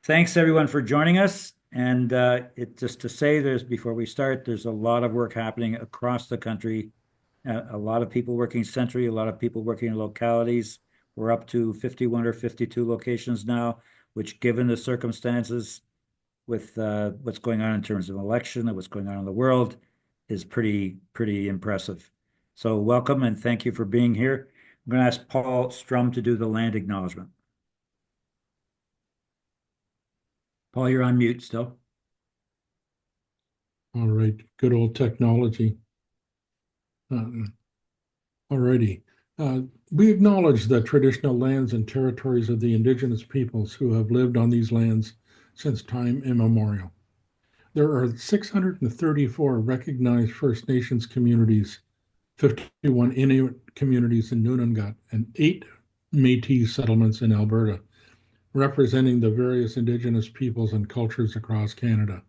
Thanks everyone for joining us. And just to say, before we start, there's a lot of work happening across the country. A lot of people working centrally, a lot of people working in localities. We're up to 51 or 52 locations now, which, given the circumstances with what's going on in terms of election and what's going on in the world, is pretty impressive. So welcome and thank you for being here. I'm going to ask Paul Strum to do the land acknowledgement. Paul, you're on mute still. All right, good old technology. All righty. We acknowledge the traditional lands and territories of the indigenous peoples who have lived on these lands since time immemorial. There are 634 recognized First Nations communities, 51 Inuit communities in Nunangut, and 8 Métis settlements in Alberta, representing the various indigenous peoples and cultures across Canada.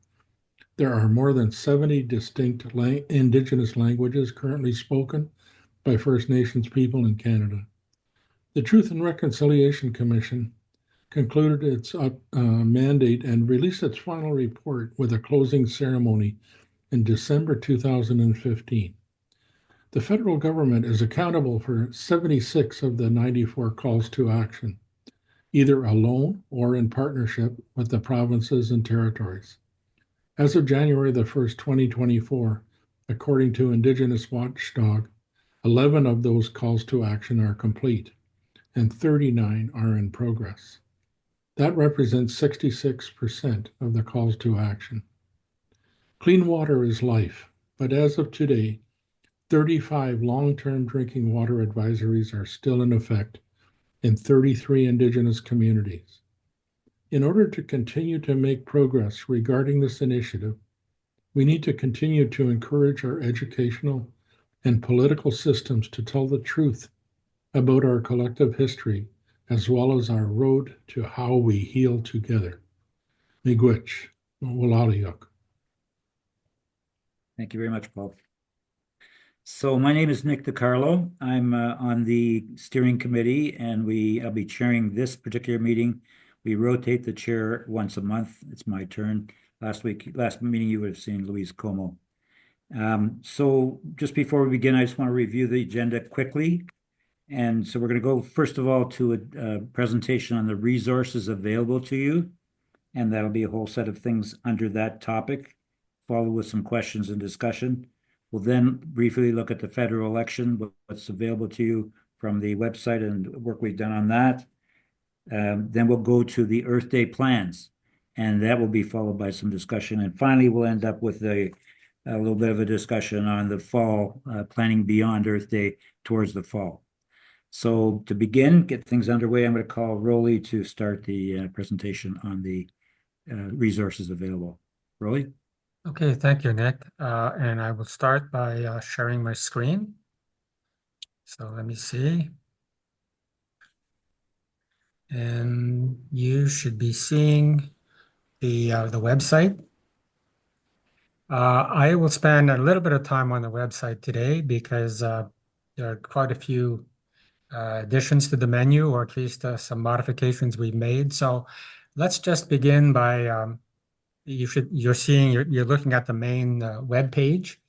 There are more than 70 distinct Indigenous languages currently spoken by First Nations people in Canada. The Truth and Reconciliation Commission concluded its mandate and released its final report with a closing ceremony in December 2015. The federal government is accountable for 76 of the 94 calls to action, either alone or in partnership with the provinces and territories. As of January the 1st, 2024, according to Indigenous Watchdog, 11 of those calls to action are complete and 39 are in progress. That represents 66% of the calls to action. Clean water is life, but as of today, 35 long-term drinking water advisories are still in effect in 33 Indigenous communities. In order to continue to make progress regarding this initiative, we need to continue to encourage our educational and political systems to tell the truth about our collective history, as well as our road to how we heal together. Miigwech, Walaliyuk. Thank you very much, Paul. So my name is Nick DiCarlo. I'm on the steering committee, and I'll be chairing this particular meeting. We rotate the chair once a month. It's my turn. Last meeting, you would have seen Louise Como. So just before we begin, I just want to review the agenda quickly. And so we're going to go, first of all, to a presentation on the resources available to you. And that'll be a whole set of things under that topic, followed with some questions and discussion. We'll then briefly look at the federal election, what's available to you from the website and work we've done on that. Then we'll go to the Earth Day plans, and that will be followed by some discussion. And finally, we'll end up with a little bit of a discussion on the fall, planning beyond Earth Day towards the fall. So to begin, get things underway, I'm going to call Rolly to start the presentation on the resources available. Rolly? Okay, thank you, Nick. And I will start by sharing my screen. So let me see. And you should be seeing the website. I will spend a little bit of time on the website today because there are quite a few additions to the menu, or at least some modifications we've made. So let's just begin by you're looking at the main web page,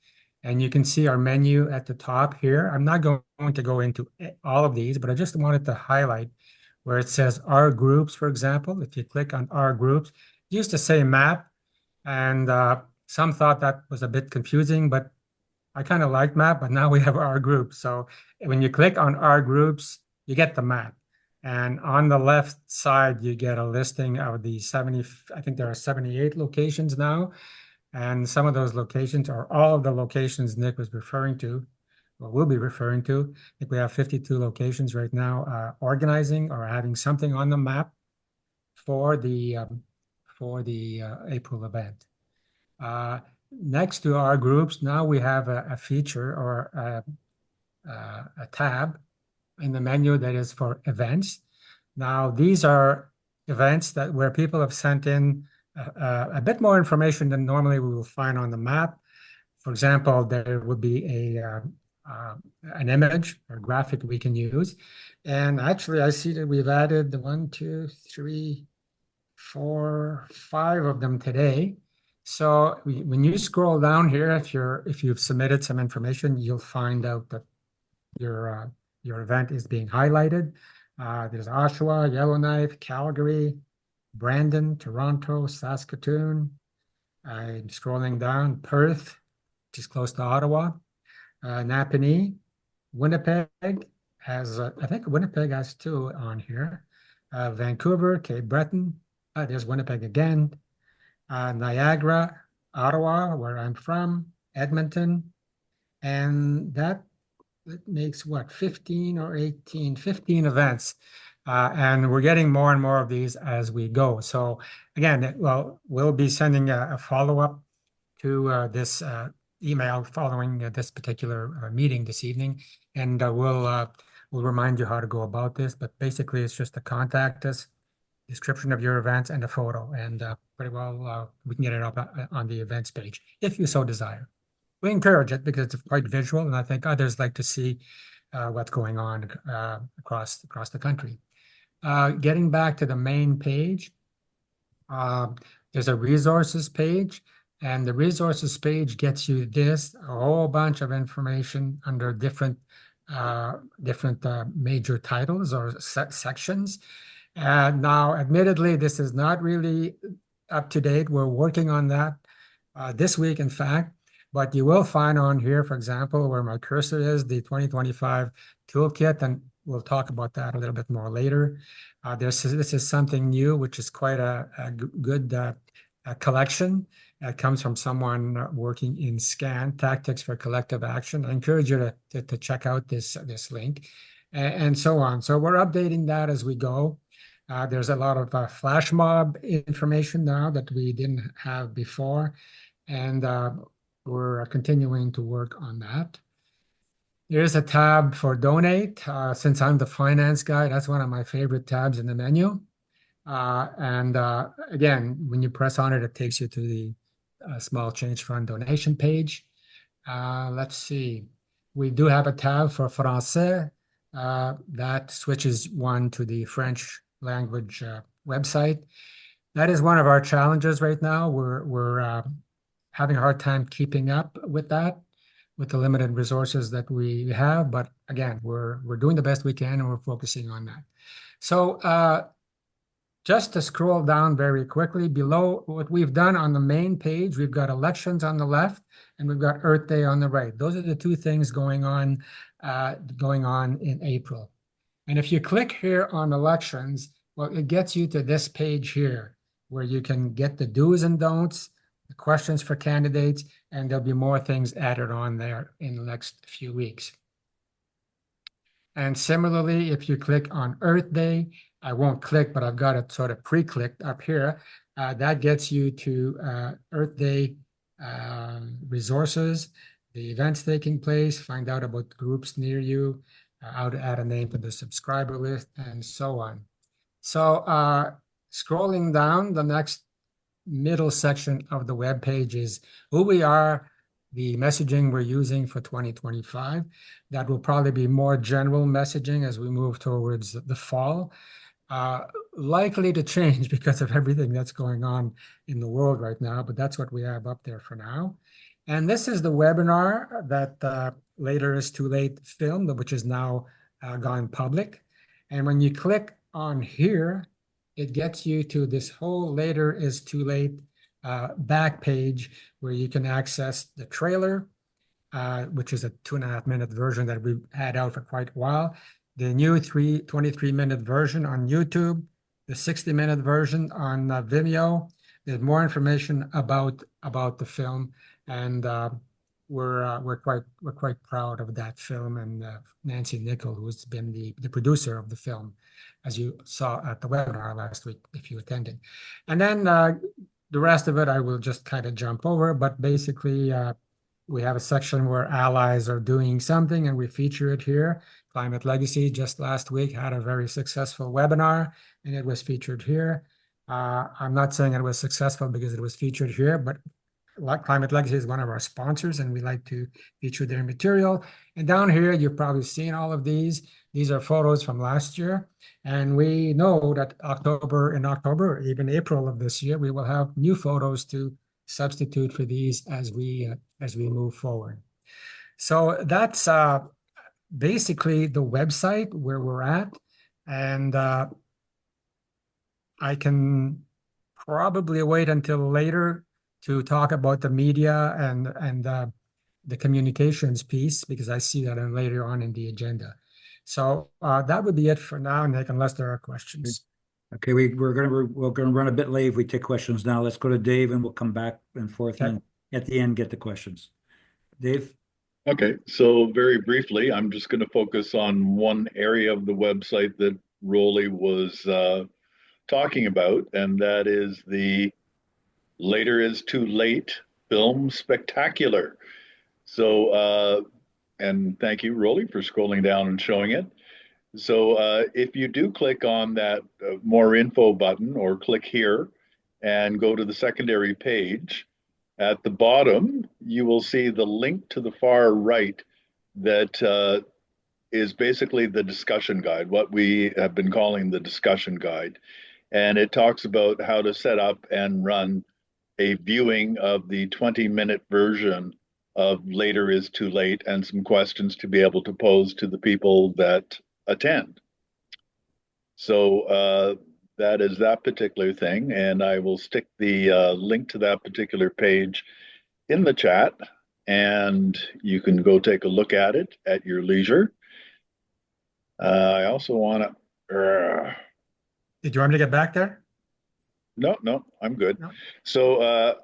and you can see our menu at the top here. I'm not going to go into all of these, but I just wanted to highlight where it says our groups, for example. If you click on our groups, it used to say map, and some thought that was a bit confusing, but I kind of like map, but now we have our groups. So when you click on our groups, you get the map. And on the left side, you get a listing of the 70, I think there are 78 locations now. And some of those locations are all of the locations Nick was referring to, or will be referring to. I think we have 52 locations right now organizing or having something on the map for the April event. Next to our groups, now we have a feature or a tab in the menu that is for events. Now, these are events where people have sent in a bit more information than normally we will find on the map. For example, there would be an image or graphic we can use. And actually, I see that we've added the 1, 2, 3, 4, 5 of them today. So when you scroll down here, if you've submitted some information, you'll find out that your event is being highlighted. There's Oshawa, Yellowknife, Calgary, Brandon, Toronto, Saskatoon. I'm scrolling down, Perth, which is close to Ottawa, Napanee, Winnipeg has, I think Winnipeg has 2 on here. Vancouver, Cape Breton, there's Winnipeg again, Niagara, Ottawa, where I'm from, Edmonton, and that makes what, 15 or 18, 15 events. And we're getting more and more of these as we go. So again, well, we'll be sending a follow-up to this email following this particular meeting this evening. And we'll remind you how to go about this, but basically it's just to contact us, description of your events and a photo, and pretty well we can get it up on the events page if you so desire. We encourage it because it's quite visual, and I think others like to see what's going on across the country. Getting back to the main page, there's a resources page, and the resources page gets you a whole bunch of information under different major titles or sections. And now, admittedly, this is not really up to date. We're working on that this week, in fact. But you will find on here, for example, where my cursor is, the 2025 toolkit, and we'll talk about that a little bit more later. This is something new, which is quite a good collection. It comes from someone working in SCAN, Tactics for Collective Action. I encourage you to check out this link, and so on. So we're updating that as we go. There's a lot of flash mob information now that we didn't have before, and we're continuing to work on that. There's a tab for donate. Since I'm the finance guy, that's one of my favorite tabs in the menu. Again, when you press on it, it takes you to the Small Change Fund donation page. Let's see. We do have a tab for Français. That switches one to the French language website. That is one of our challenges right now. We're having a hard time keeping up with that, with the limited resources that we have. But again, we're doing the best we can, and we're focusing on that. So just to scroll down very quickly, below what we've done on the main page, we've got elections on the left, and we've got Earth Day on the right. Those are the 2 things going on in April. And if you click here on elections, well, it gets you to this page here, where you can get the do's and don'ts, the questions for candidates, and there'll be more things added on there in the next few weeks. And similarly, if you click on Earth Day, I won't click, but I've got it sort of pre-clicked up here. That gets you to Earth Day resources, the events taking place, find out about groups near you, how to add a name to the subscriber list, and so on. So scrolling down, the next middle section of the web page is who we are, the messaging we're using for 2025. That will probably be more general messaging as we move towards the fall. Likely to change because of everything that's going on in the world right now, but that's what we have up there for now. And this is the webinar that Later Is Too Late filmed, which is now gone public. And when you click on here, it gets you to this whole Later Is Too Late back page where you can access the trailer, which is a 2.5-minute version that we've had out for quite a while, the new 23-minute version on YouTube, the 60-minute version on Vimeo. There's more information about the film, and we're quite proud of that film, and Nancy Nickel, who's been the producer of the film, as you saw at the webinar last week, if you attended. And then the rest of it, I will just kind of jump over, but basically we have a section where allies are doing something, and we feature it here. Climate Legacy just last week had a very successful webinar, and it was featured here. I'm not saying it was successful because it was featured here, but Climate Legacy is one of our sponsors, and we like to feature their material. And down here, you've probably seen all of these. These are photos from last year. And we know that in October, even April of this year, we will have new photos to substitute for these as we move forward. So that's basically the website where we're at. And I can probably wait until later to talk about the media and the communications piece, because I see that later on in the agenda. So that would be it for now, Nick, unless there are questions. Okay, we're gonna run a bit late if we take questions now. Let's go to Dave and we'll come back and forth Okay. and at the end get the questions. Dave? Okay, so very briefly, I'm just going to focus on one area of the website that Rolly was talking about, and that is the Later is Too Late Film Spectacular. So, and thank you, Rolly, for scrolling down and showing it. So if you do click on that more info button or click here and go to the secondary page, at the bottom, you will see the link to the far right that is basically the discussion guide, what we have been calling the discussion guide. And it talks about how to set up and run a viewing of the 20-minute version of Later is Too Late and some questions to be able to pose to the people that attend. So that is that particular thing, and I will stick the link to that particular page in the chat, and you can go take a look at it at your leisure. I also want to. Did you want me to get back there? No, I'm good. No. So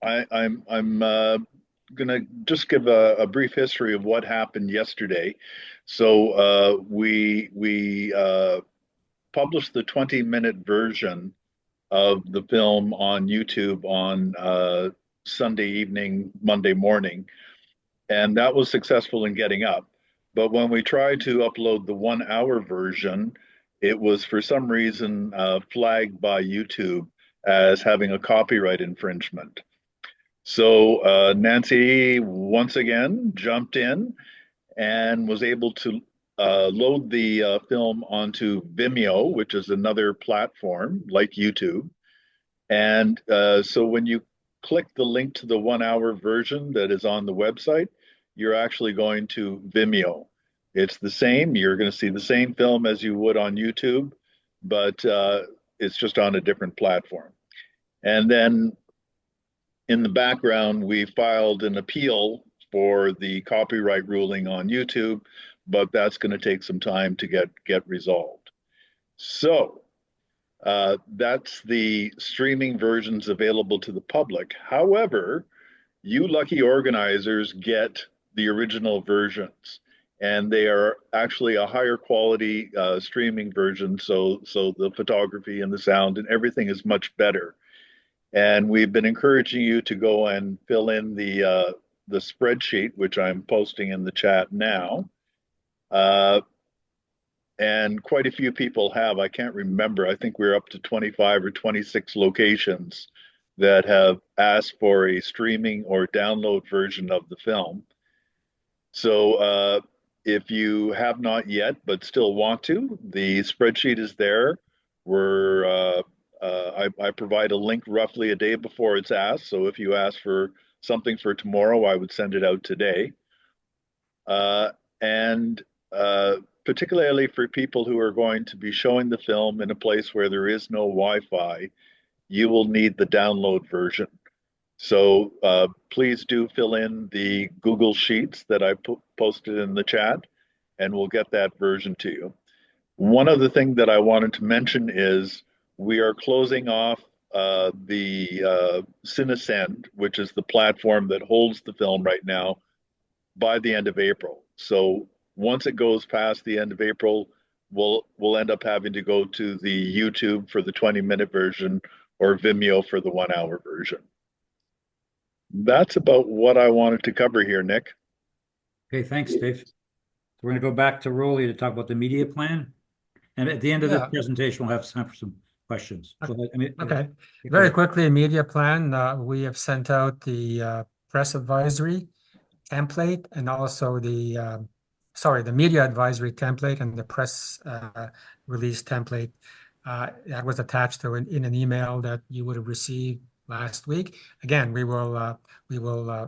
I'm gonna just give a brief history of what happened yesterday. So we published the 20-minute version of the film on YouTube on Sunday evening, Monday morning, and that was successful in getting up. But when we tried to upload the 1 hour version, it was for some reason flagged by YouTube as having a copyright infringement. So Nancy once again jumped in and was able to load the film onto Vimeo, which is another platform like YouTube. And so when you click the link to the 1 hour version that is on the website, you're actually going to Vimeo. It's the same. You're going to see the same film as you would on YouTube, but it's just on a different platform. And then in the background, we filed an appeal for the copyright ruling on YouTube, but that's going to take some time to get resolved. So that's the streaming versions available to the public. However, you lucky organizers get the original versions, and they are actually a higher quality streaming version. So the photography and the sound and everything is much better. And we've been encouraging you to go and fill in the spreadsheet, which I'm posting in the chat now. And quite a few people have. I can't remember. I think we're up to 25 or 26 locations that have asked for a streaming or download version of the film. So if you have not yet but still want to, the spreadsheet is there. I provide a link roughly a day before it's asked. So if you ask for something for tomorrow, I would send it out today. And particularly for people who are going to be showing the film in a place where there is no Wi-Fi, you will need the download version. So please do fill in the Google Sheets that I posted in the chat, and we'll get that version to you. One other thing that I wanted to mention is we are closing off the Cinesend, which is the platform that holds the film right now, by the end of April. So once it goes past the end of April, we'll end up having to go to the YouTube for the 20-minute version or Vimeo for the 1 hour version. That's about what I wanted to cover here, Nick. Okay, thanks, Dave. So we're going to go back to Rolly to talk about the media plan. And at the end of this presentation, we'll have time for some questions. So, okay. Very quickly, media plan. We have sent out the press advisory template and also the sorry, the media advisory template and the press release template that was attached to in an email that you would have received last week. Again, we will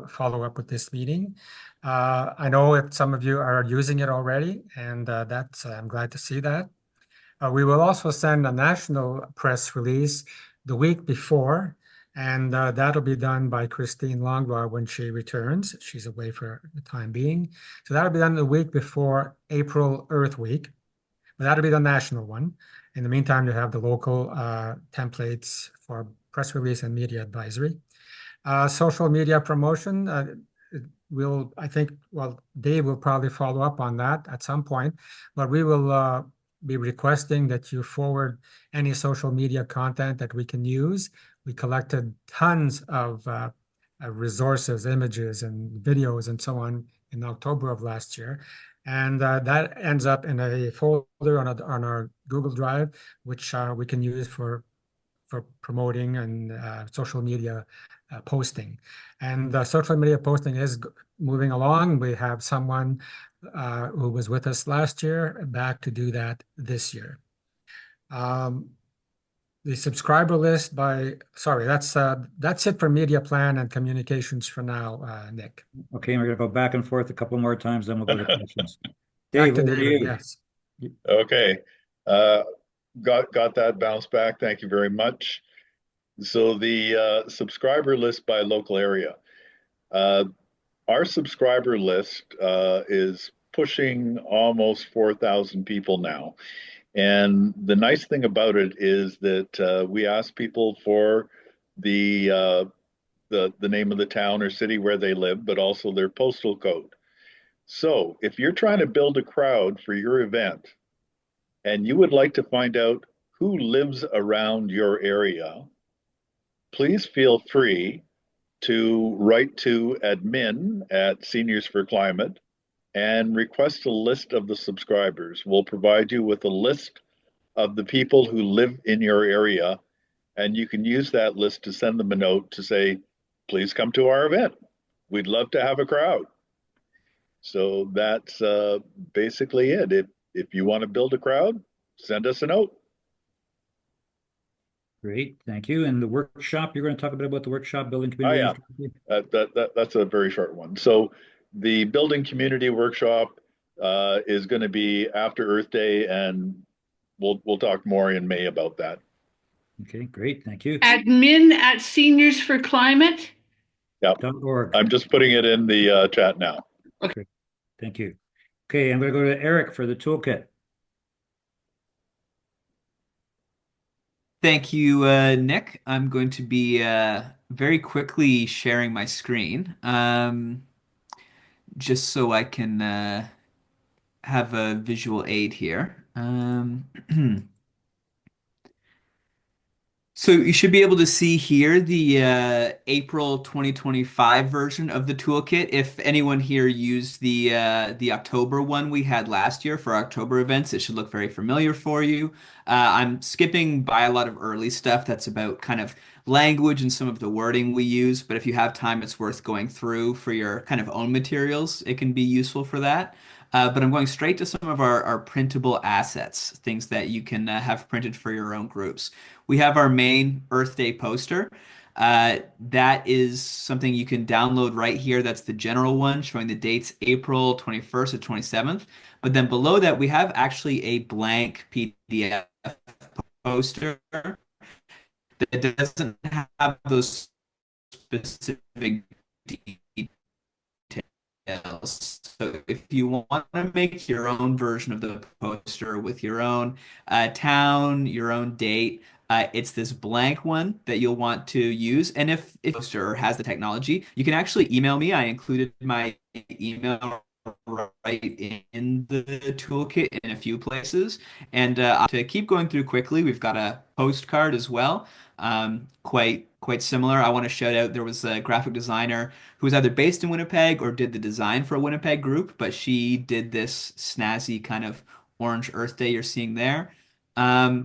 follow up with this meeting. I know if some of you are using it already, and that's I'm glad to see that. We will also send a national press release the week before, and that'll be done by Christine Langlois when she returns. She's away for the time being. So that'll be done the week before April Earth Week, but that'll be the national one. In the meantime, you have the local templates for press release and media advisory. Social media promotion, I think, well, Dave will probably follow up on that at some point, but we will be requesting that you forward any social media content that we can use. We collected tons of resources, images, and videos and so on in October of last year. And that ends up in a folder on our Google Drive, which we can use for promoting and social media posting. And social media posting is moving along. We have someone who was with us last year back to do that this year. The subscriber list sorry, that's it for media plan and communications for now, Nick. Okay, we're gonna go back and forth a couple more times, then we'll go to questions. Back Dave, to over to David, you. yes. Okay. Got that bounce back. Thank you very much. So the subscriber list by local area. Our subscriber list is pushing almost 4,000 people now. And the nice thing about it is that we ask people for the name of the town or city where they live, but also their postal code. So if you're trying to build a crowd for your event and you would like to find out who lives around your area, please feel free to write to admin at Seniors for Climate and request a list of the subscribers. We'll provide you with a list of the people who live in your area, and you can use that list to send them a note to say, please come to our event. We'd love to have a crowd. So that's basically it. If you want to build a crowd, send us a note. Great, thank you. And the workshop, you're going to talk a bit about the workshop, building community. That's a very short one. So the building community workshop is going to be after Earth Day, and we'll talk more in May about that. Okay, great, thank you. Admin at Seniors for Climate. Yep. .org. I'm just putting it in the chat now. Okay, thank you. Okay, I'm going to go to Eric for the toolkit. Thank you, Nick. I'm going to be very quickly sharing my screen, just so I can have a visual aid here. So you should be able to see here the April 2025 version of the toolkit. If anyone here used the October one we had last year for October events, it should look very familiar for you. I'm skipping by a lot of early stuff that's about kind of language and some of the wording we use, but if you have time, it's worth going through for your kind of own materials. It can be useful for that. But I'm going straight to some of our printable assets, things that you can have printed for your own groups. We have our main Earth Day poster. That is something you can download right here. That's the general one showing the dates April 21st to 27th. But then below that, we have actually a blank PDF poster that doesn't have those specific details. So if you want to make your own version of the poster with your own town, your own date, it's this blank one that you'll want to use. And if poster has the technology, you can actually email me. I included my email right in the toolkit in a few places. And to keep going through quickly, we've got a postcard as well. Quite similar. I want to shout out there was a graphic designer who was either based in Winnipeg or did the design for a Winnipeg group, but she did this snazzy kind of orange Earth Day you're seeing there.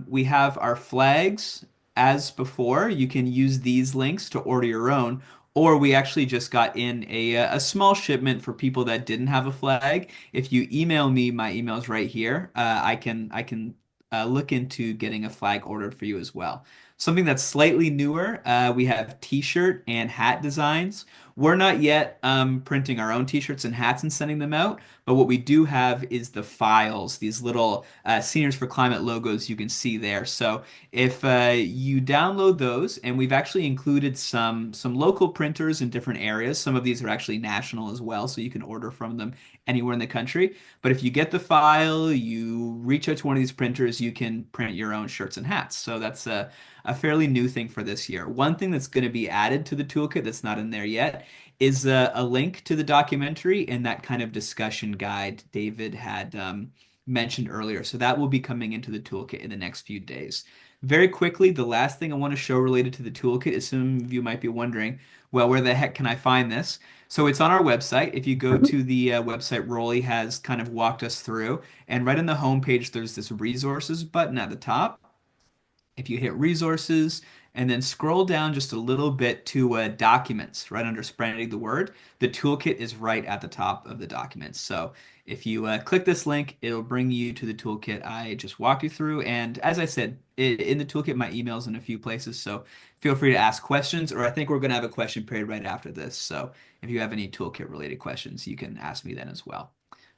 We have our flags as before. You can use these links to order your own, Or we actually just got in a small shipment for people that didn't have a flag. If you email me, my email's right here. I can look into getting a flag ordered for you as well. Something that's slightly newer, we have t-shirt and hat designs. We're not yet printing our own t-shirts and hats and sending them out, but what we do have is the files, these little Seniors for Climate logos you can see there. So if you download those, and we've actually included some local printers in different areas. Some of these are actually national as well, so you can order from them anywhere in the country. But if you get the file, you reach out to one of these printers, you can print your own shirts and hats. So that's a fairly new thing for this year. One thing that's going to be added to the toolkit that's not in there yet is a link to the documentary and that kind of discussion guide David had mentioned earlier. So that will be coming into the toolkit in the next few days. Very quickly, the last thing I want to show related to the toolkit is some of you might be wondering, well, where the heck can I find this? So it's on our website. If you go to the website Rolly has kind of walked us through, and right on the homepage, there's this resources button at the top. If you hit resources and then scroll down just a little bit to documents right under spreading the word, the toolkit is right at the top of the documents. So if you click this link, it'll bring you to the toolkit I just walked you through. And as I said, in the toolkit, my email's in a few places. So feel free to ask questions, or I think we're going to have a question period right after this. So if you have any toolkit related questions, you can ask me then as well.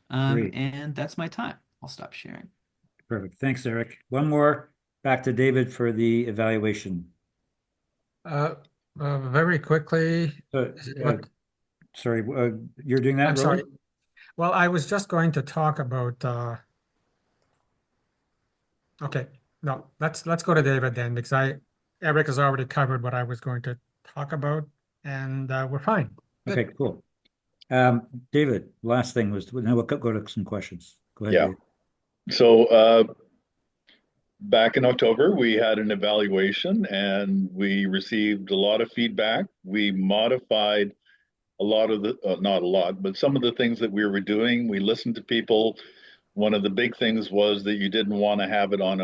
Great. And that's my time. I'll stop sharing. Perfect. Thanks, Eric. One more. Back to David for the evaluation. Very quickly, what- Sorry, you're doing that, I'm Roland? sorry. Well, I was just going to talk about, okay, no, let's go to David then, because Eric has already covered what I was going to talk about, and we're fine. Good. Okay, cool. David, last thing was, now we'll go to some questions. Go ahead, Yeah. Dave. So back in October, we had an evaluation and we received a lot of feedback. We modified a lot of the, not a lot, but some of the things that we were doing. We listened to people. One of the big things was that you didn't want to have it on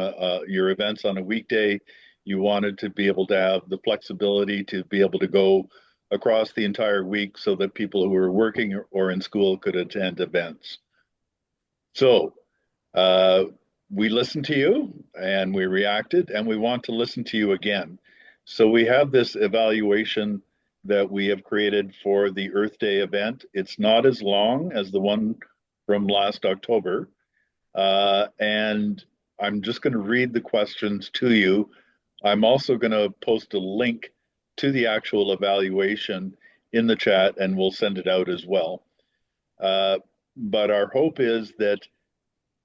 your events on a weekday. You wanted to be able to have the flexibility to be able to go across the entire week so that people who were working or in school could attend events. So we listened to you and we reacted, and we want to listen to you again. So we have this evaluation that we have created for the Earth Day event. It's not as long as the one from last October. And I'm just going to read the questions to you. I'm also going to post a link to the actual evaluation in the chat, and we'll send it out as well. But our hope is that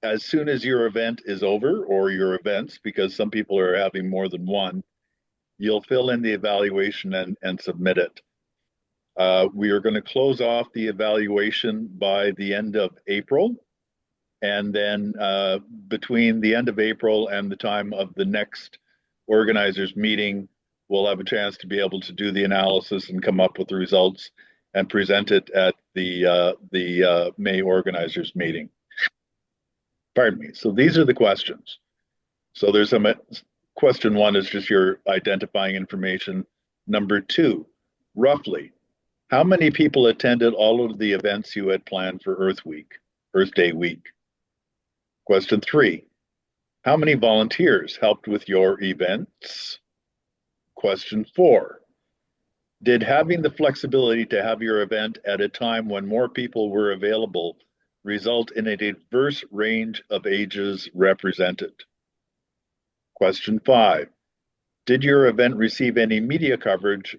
as soon as your event is over, or your events, because some people are having more than one, you'll fill in the evaluation and submit it. We are going to close off the evaluation by the end of April. And then between the end of April and the time of the next organizers meeting, we'll have a chance to be able to do the analysis and come up with the results and present it at the May organizers meeting. Pardon me. So these are the questions. So there's some, question one is just your identifying information. Number two, roughly, how many people attended all of the events you had planned for Earth Day week? Question three, how many volunteers helped with your events? Question four, did having the flexibility to have your event at a time when more people were available result in a diverse range of ages represented? Question five, did your event receive any media coverage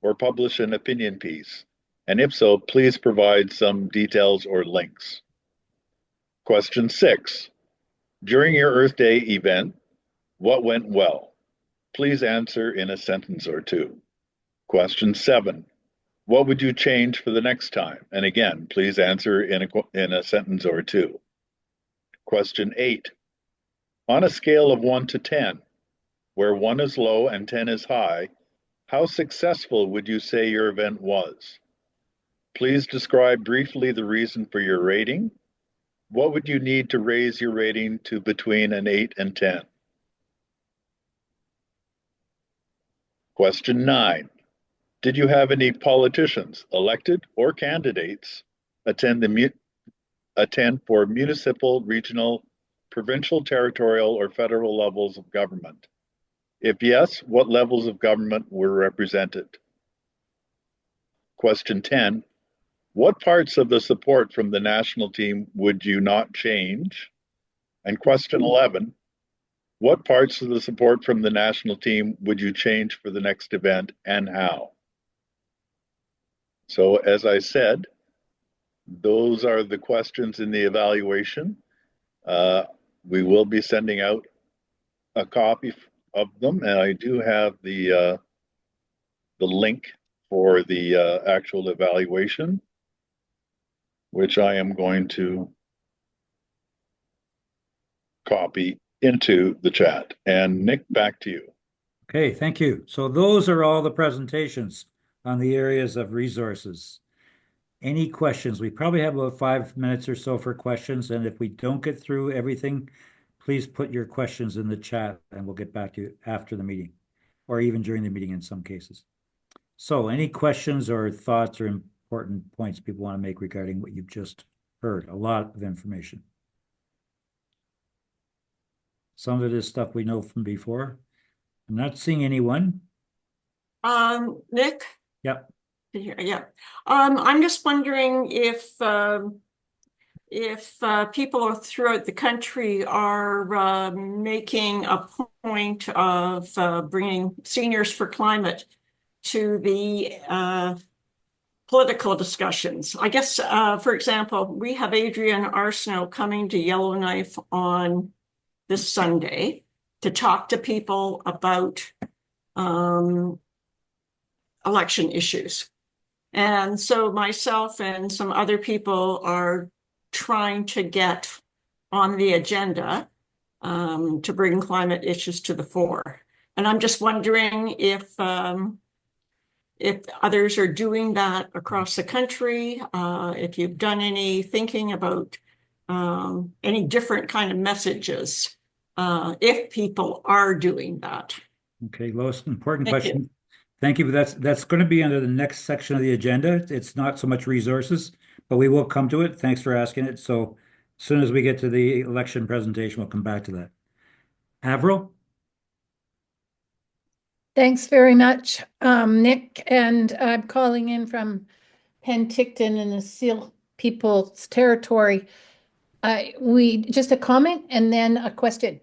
or publish an opinion piece? And if so, please provide some details or links. Question six, during your Earth Day event, what went well? Please answer in a sentence or two. Question seven, what would you change for the next time? And again, please answer in a sentence or two. Question eight, on a scale of 1 to 10, where 1 is low and 10 is high, how successful would you say your event was? Please describe briefly the reason for your rating. What would you need to raise your rating to between an 8 and 10? Question 9. Did you have any politicians, elected or candidates, attend attend for municipal, regional, provincial, territorial, or federal levels of government? If yes, what levels of government were represented? Question 10, what parts of the support from the national team would you not change? And question 11, what parts of the support from the national team would you change for the next event and how? So as I said, those are the questions in the evaluation. We will be sending out a copy of them, and I do have the link for the actual evaluation, which I am going to copy into the chat. And Nick, back to you. Okay, thank you. So those are all the presentations on the areas of resources. Any questions? We probably have about 5 minutes or so for questions, and if we don't get through everything, please put your questions in the chat and we'll get back to you after the meeting, or even during the meeting in some cases. So any questions or thoughts or important points people want to make regarding what you've just heard? A lot of information. Some of it is stuff we know from before. I'm not seeing anyone. Nick? Yep. Yeah. I'm just wondering if people throughout the country are making a point of bringing Seniors for Climate to the political discussions. I guess, for example, we have Adrian Arsenault coming to Yellowknife on this Sunday to talk to people about election issues. And so myself and some other people are trying to get on the agenda to bring climate issues to the fore. And I'm just wondering if others are doing that across the country, if you've done any thinking about any different kind of messages, if people are doing that. Okay, Lois, important Thank question. you. Thank you. That's going to be under the next section of the agenda. It's not so much resources, but we will come to it. Thanks for asking it. So as soon as we get to the election presentation, we'll come back to that. Avril? Thanks very much, Nick. And I'm calling in from Penticton in the Seal People's Territory. We just a comment and then a question.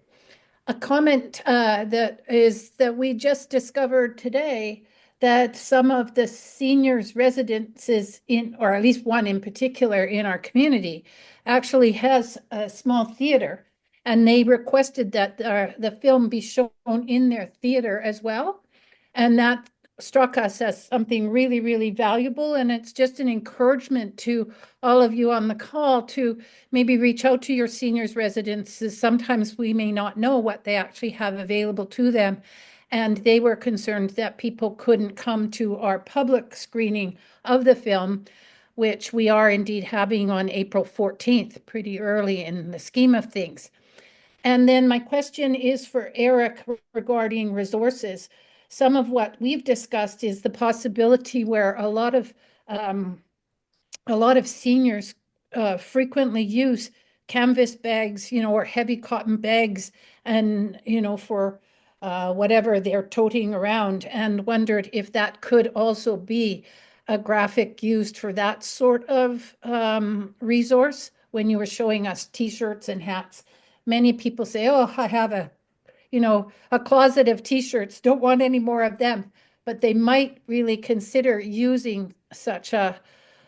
A comment that we just discovered today that some of the seniors' residences in, or at least one in particular in our community, actually has a small theater, and they requested that the film be shown in their theater as well. And that struck us as something really, really valuable. And it's just an encouragement to all of you on the call to maybe reach out to your seniors' residences. Sometimes we may not know what they actually have available to them. And they were concerned that people couldn't come to our public screening of the film, which we are indeed having on April 14th, pretty early in the scheme of things. And then my question is for Eric regarding resources. Some of what we've discussed is the possibility where a lot of seniors frequently use canvas bags, or heavy cotton bags, and for whatever they're toting around, and wondered if that could also be a graphic used for that sort of resource. When you were showing us T-shirts and hats, many people say, "Oh, I have a closet of T-shirts, don't want any more of them," but they might really consider using such a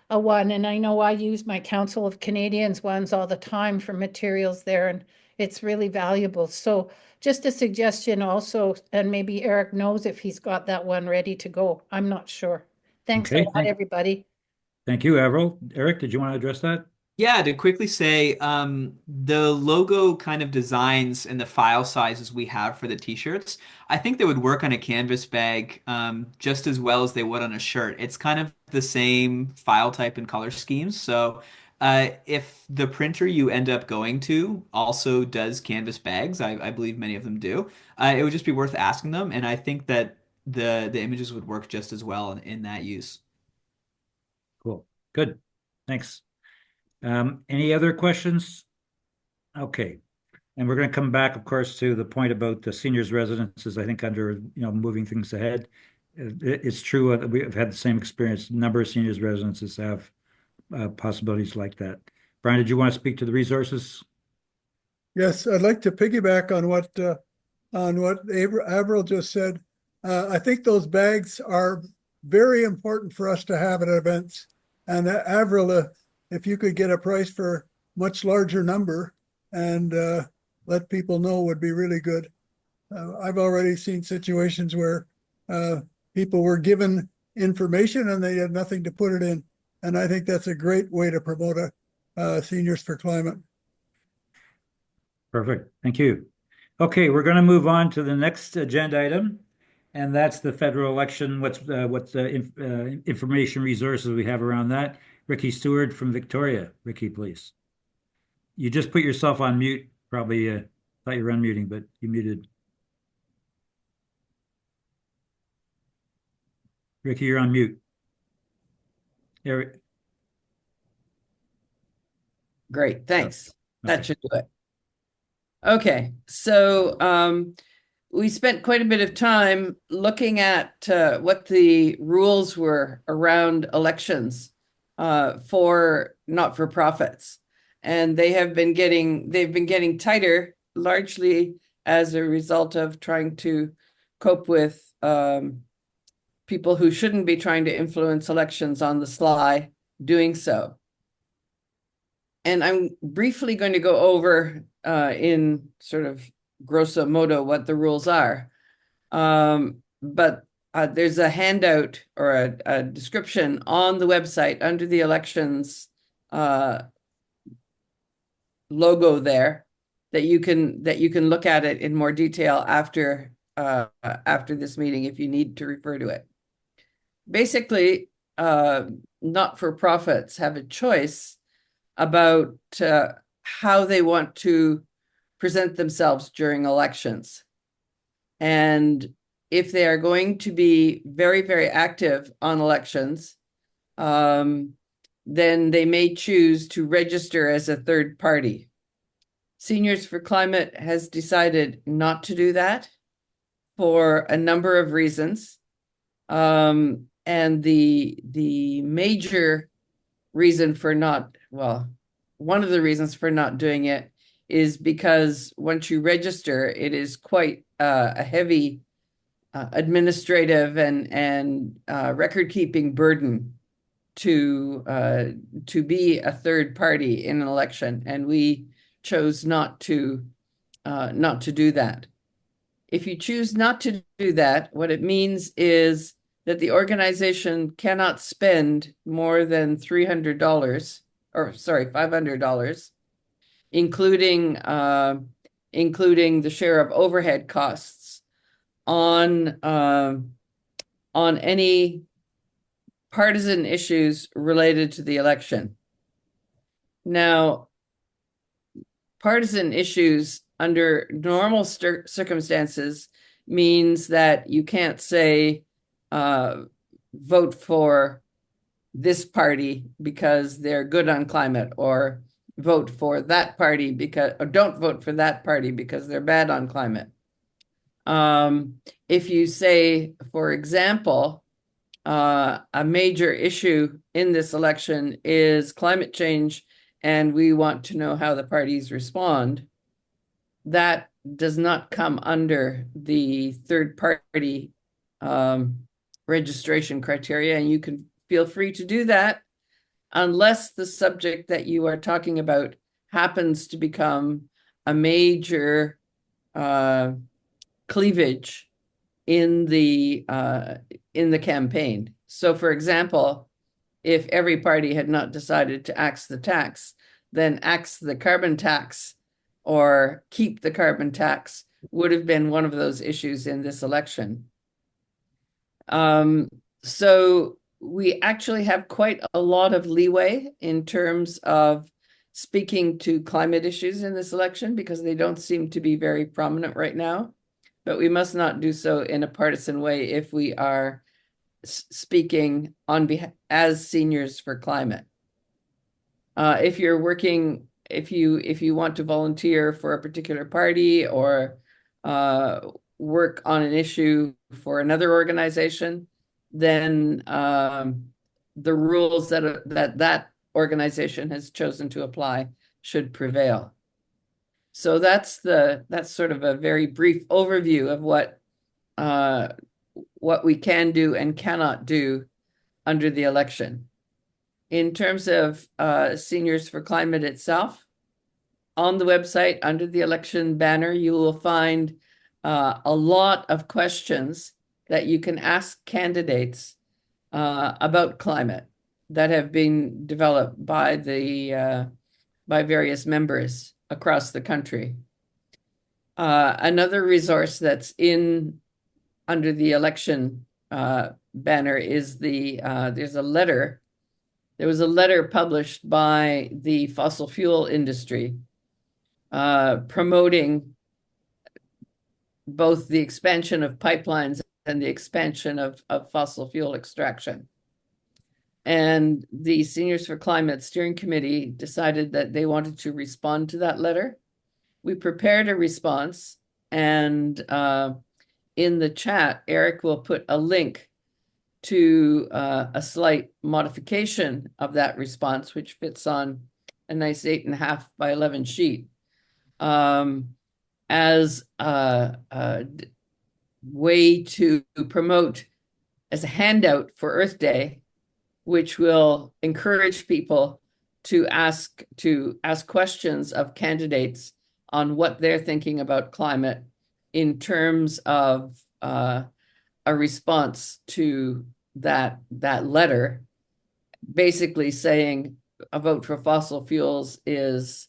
one. And I know I use my Council of Canadians ones all the time for materials there, and it's really valuable. So just a suggestion also, and maybe Eric knows if he's got that one ready to go. I'm not sure. Thanks a lot, everybody. Thank you, Avril. Eric, did you want to address that? Yeah, to quickly say, the logo kind of designs and the file sizes we have for the t-shirts, I think they would work on a canvas bag just as well as they would on a shirt. It's kind of the same file type and color schemes. So if the printer you end up going to also does canvas bags, I believe many of them do, it would just be worth asking them. And I think that the images would work just as well in that use. Cool. Good. Thanks. Any other questions? Okay. And we're going to come back, of course, to the point about the seniors' residences, I think under, moving things ahead. It's true that we've had the same experience. A number of seniors' residences have possibilities like that. Brian, did you want to speak to the resources? Yes, I'd like to piggyback on what Avril just said. I think those bags are very important for us to have at events. And Avril, if you could get a price for much larger number and let people know would be really good. I've already seen situations where people were given information and they had nothing to put it in. And I think that's a great way to promote Seniors for Climate. Perfect. Thank you. Okay, we're going to move on to the next agenda item, and that's the federal election. What information resources we have around that? Ricky Stewart from Victoria. Ricky, please. You just put yourself on mute. Probably thought you were unmuting, but you muted. Ricky, you're on mute. There. Great, thanks. Okay. That should do it. Okay, so we spent quite a bit of time looking at what the rules were around elections for not-for-profits, and they've been getting tighter, largely as a result of trying to cope with people who shouldn't be trying to influence elections on the sly doing so. And I'm briefly going to go over in sort of grosso modo what the rules are. But there's a handout or a description on the website under the elections logo there that you can look at it in more detail after this meeting if you need to refer to it. Basically, not-for-profits have a choice about how they want to present themselves during elections. And if they are going to be very, very active on elections, then they may choose to register as a third party. Seniors for Climate has decided not to do that for a number of reasons. And the major reason for one of the reasons for not doing it is because once you register, it is quite a heavy administrative and record-keeping burden to be a third party in an election, and we chose not to do that. If you choose not to do that, what it means is that the organization cannot spend more than $500, including the share of overhead costs on any partisan issues related to the election. Now, partisan issues under normal circumstances means that you can't say vote for this party because they're good on climate, or vote for that party or don't vote for that party because they're bad on climate. If you say, for example, a major issue in this election is climate change, and we want to know how the parties respond, that does not come under the third party registration criteria, and you can feel free to do that unless the subject that you are talking about happens to become a major cleavage in the campaign. So, for example, if every party had not decided to axe the tax, then axe the carbon tax or keep the carbon tax would have been one of those issues in this election. So we actually have quite a lot of leeway in terms of speaking to climate issues in this election because they don't seem to be very prominent right now. but we must not do so in a partisan way if we are speaking on behalf as Seniors for Climate. If you're working, if you want to volunteer for a particular party or work on an issue for another organization, then the rules that organization has chosen to apply should prevail. So that's sort of a very brief overview of what we can do and cannot do under the election. In terms of Seniors for Climate itself, on the website under the election banner, you will find a lot of questions that you can ask candidates about climate that have been developed by by various members across the country. Another resource that's under the election banner is there's a letter. There was a letter published by the fossil fuel industry promoting both the expansion of pipelines and the expansion of fossil fuel extraction. And the Seniors for Climate Steering Committee decided that they wanted to respond to that letter. We prepared a response, and in the chat, Eric will put a link to a slight modification of that response, which fits on a nice 8.5 by 11 sheet, as a way to promote, as a handout for Earth Day, which will encourage people to ask questions of candidates on what they're thinking about climate in terms of a response to that letter, basically saying a vote for fossil fuels is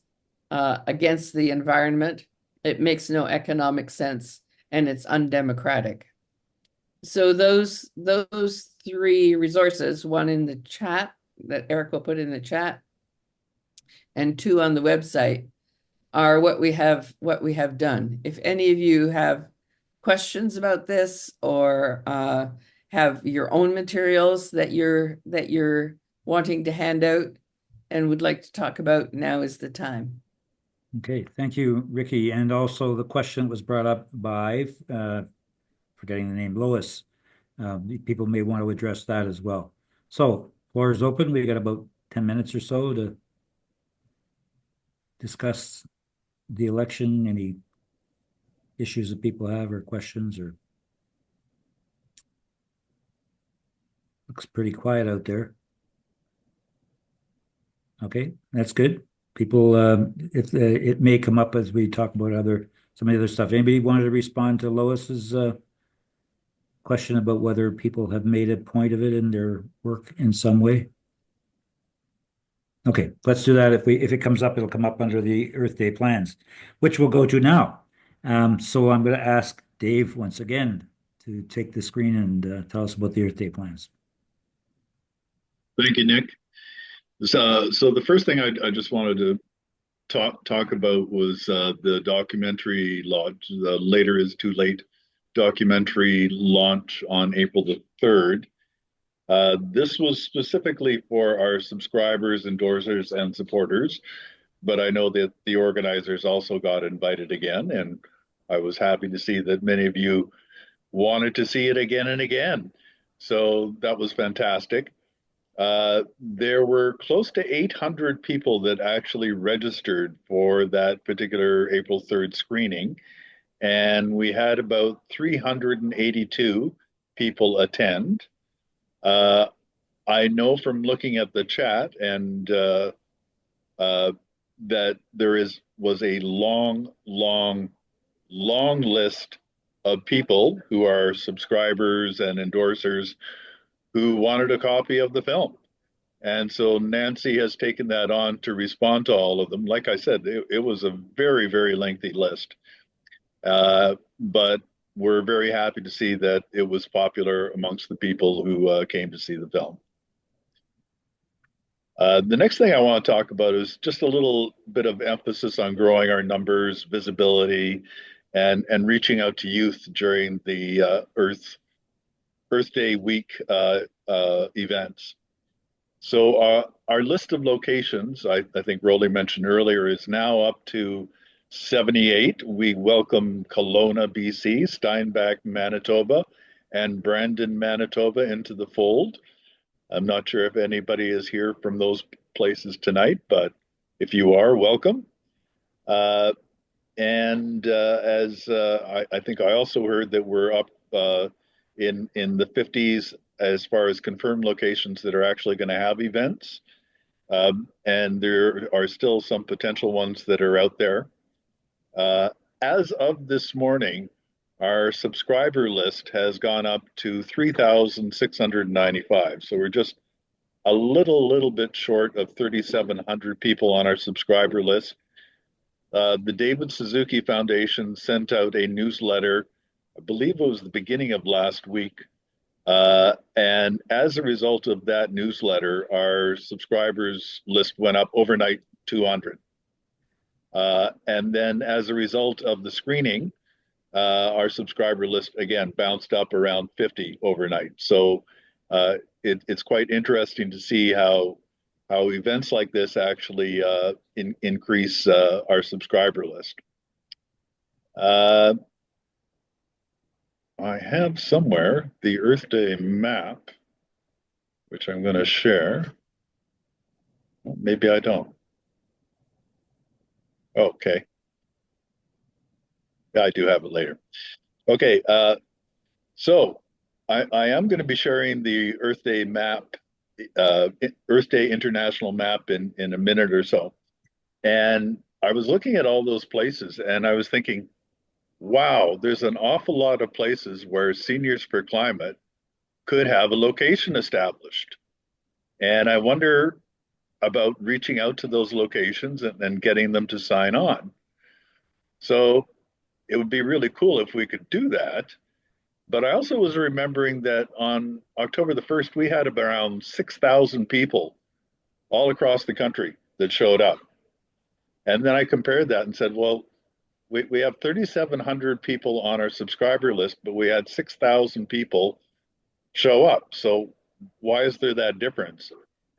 against the environment, it makes no economic sense, and it's undemocratic. So those three resources, one in the chat that Eric will put in the chat, and two on the website, are what we have done. If any of you have questions about this or have your own materials that you're wanting to hand out and would like to talk about, now is the time. Okay, thank you, Ricky. And also the question was brought up by, forgetting the name, Lois. People may want to address that as well. So, floor is open. We got about 10 minutes or so to discuss the election, any issues that people have or questions, or looks pretty quiet out there. Okay, that's good. People, it may come up as we talk about some of the other stuff. Anybody wanted to respond to Lois's question about whether people have made a point of it in their work in some way? Okay, let's do that. If it comes up, it'll come up under the Earth Day plans, which we'll go to now. So I'm going to ask Dave once again to take the screen and tell us about the Earth Day plans. Thank you, Nick. So the first thing I just wanted to talk about was the documentary launch, the Later is Too Late documentary launch on April the 3rd. This was specifically for our subscribers, endorsers, and supporters, but I know that the organizers also got invited again, and I was happy to see that many of you wanted to see it again and again. So that was fantastic. There were close to 800 people that actually registered for that particular April 3rd screening, and we had about 382 people attend. I know from looking at the chat and that there was a long list of people who are subscribers and endorsers who wanted a copy of the film. And so Nancy has taken that on to respond to all of them. Like I said, it was a very, very lengthy list. But we're very happy to see that it was popular amongst the people who came to see the film. The next thing I want to talk about is just a little bit of emphasis on growing our numbers, visibility, and reaching out to youth during the Earth Day week events. So our list of locations, I think Rolly mentioned earlier, is now up to 78. We welcome Kelowna, BC, Steinbach, Manitoba, and Brandon, Manitoba into the fold. I'm not sure if anybody is here from those places tonight, but if you are, welcome. As I think I also heard that we're up in the 50s as far as confirmed locations that are actually going to have events. And there are still some potential ones that are out there. As of this morning, our subscriber list has gone up to 3,695. So we're just a little bit short of 3,700 people on our subscriber list. The David Suzuki Foundation sent out a newsletter, I believe it was the beginning of last week. And as a result of that newsletter, our subscribers list went up overnight 200. And then as a result of the screening, our subscriber list again bounced up around 50 overnight. So it's quite interesting to see how events like this actually increase our subscriber list. I have somewhere the Earth Day map, which I'm going to share. Maybe I don't. Okay. Yeah, I do have it later. Okay, so I am going to be sharing the Earth Day map, Earth Day International map in a minute or so. And I was looking at all those places and I was thinking, wow, there's an awful lot of places where Seniors for Climate could have a location established. And I wonder about reaching out to those locations and getting them to sign on. So it would be really cool if we could do that. But I also was remembering that on October the 1st, we had around 6,000 people all across the country that showed up. And then I compared that and said, well, we have 3,700 people on our subscriber list, but we had 6,000 people show up. So why is there that difference?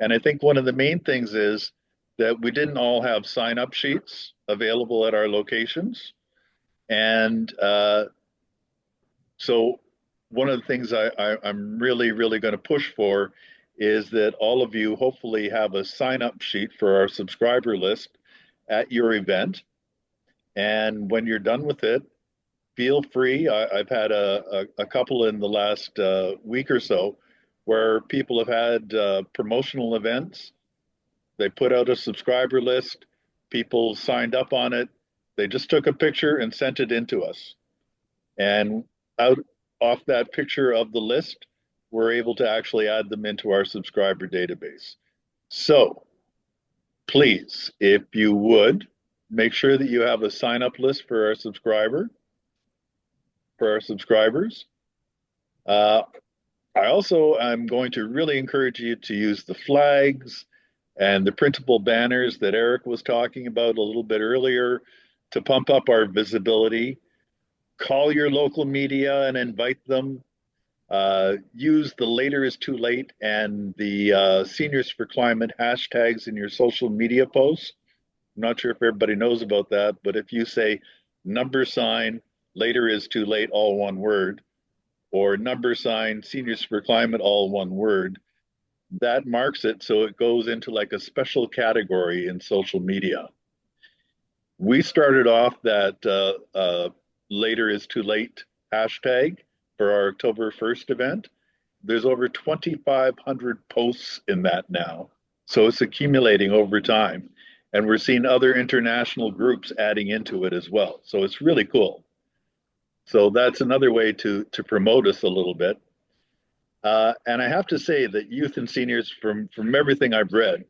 And I think one of the main things is that we didn't all have sign-up sheets available at our locations. And so one of the things I'm really going to push for is that all of you hopefully have a sign-up sheet for our subscriber list at your event. And when you're done with it, feel free. I've had a couple in the last week or so where people have had promotional events. They put out a subscriber list. People signed up on it. They just took a picture and sent it in to us. And off that picture of the list, we're able to actually add them into our subscriber database. So please, if you would, make sure that you have a sign-up list for our subscribers. I'm going to really encourage you to use the flags and the printable banners that Eric was talking about a little bit earlier to pump up our visibility. Call your local media and invite them. Use the Later is Too Late and the Seniors for Climate hashtags in your social media posts. I'm not sure if everybody knows about that, but if you say # Later is Too Late, all one word, or # Seniors for Climate, all one word, that marks it so it goes into like a special category in social media. We started off that Later is Too Late hashtag for our October 1st event. There's over 2,500 posts in that now. So it's accumulating over time. And we're seeing other international groups adding into it as well. So it's really cool. So that's another way to promote us a little bit. And I have to say that youth and seniors, from everything I've read,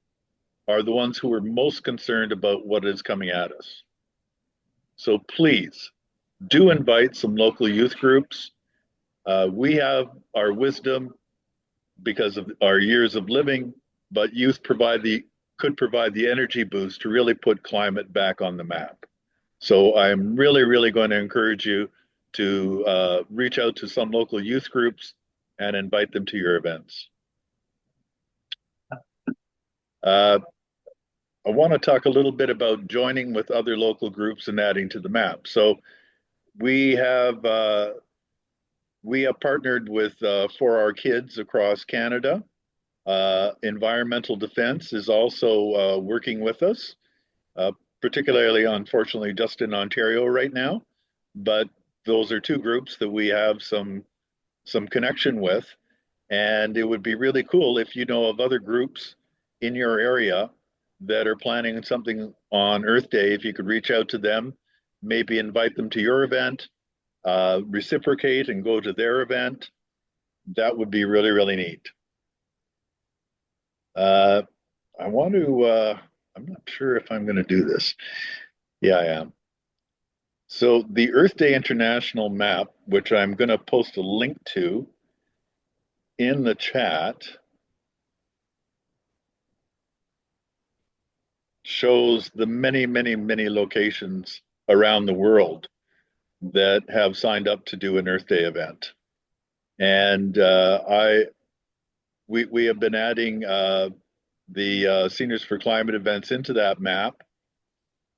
are the ones who are most concerned about what is coming at us. So please do invite some local youth groups. We have our wisdom because of our years of living, but youth could provide the energy boost to really put climate back on the map. So I'm really, really going to encourage you to reach out to some local youth groups and invite them to your events. I want to talk a little bit about joining with other local groups and adding to the map. So we have partnered with For Our Kids across Canada. Environmental Defense is also working with us, particularly, unfortunately, just in Ontario right now. But those are two groups that we have some connection with, and it would be really cool if you know of other groups in your area that are planning something on Earth Day. If you could reach out to them, maybe invite them to your event, reciprocate and go to their event, that would be really, really neat. I want to, I'm not sure if I'm going to do this. Yeah, I am. So the Earth Day International map, which I'm going to post a link to in the chat, shows the many, many, many locations around the world that have signed up to do an Earth Day event. And we have been adding the Seniors for Climate events into that map.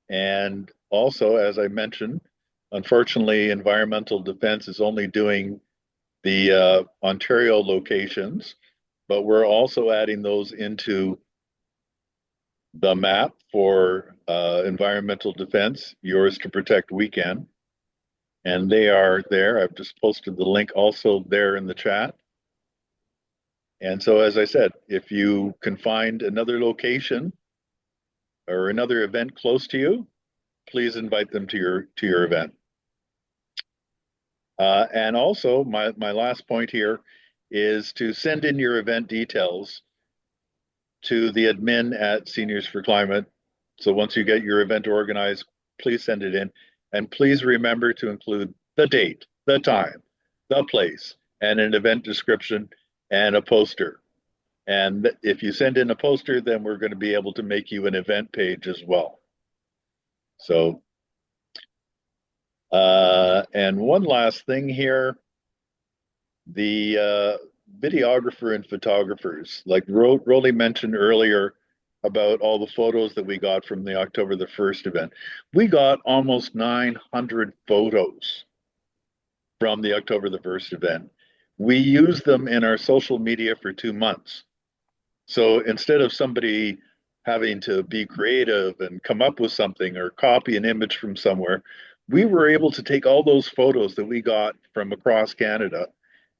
And also, as I mentioned, unfortunately, Environmental Defense is only doing the Ontario locations, but we're also adding those into the map for Environmental Defense, Yours to Protect weekend. And they are there. I've just posted the link also there in the chat. And so, as I said, if you can find another location or another event close to you, please invite them to your event. And also, my last point here is to send in your event details to the admin at Seniors for Climate. So once you get your event organized, please send it in. And please remember to include the date, the time, the place, and an event description and a poster. And if you send in a poster, then we're going to be able to make you an event page as well. So, and one last thing here, the videographer and photographers, like Rolly mentioned earlier about all the photos that we got from the October the 1st event. We got almost 900 photos from the October the 1st event. We used them in our social media for 2 months. So instead of somebody having to be creative and come up with something or copy an image from somewhere, we were able to take all those photos that we got from across Canada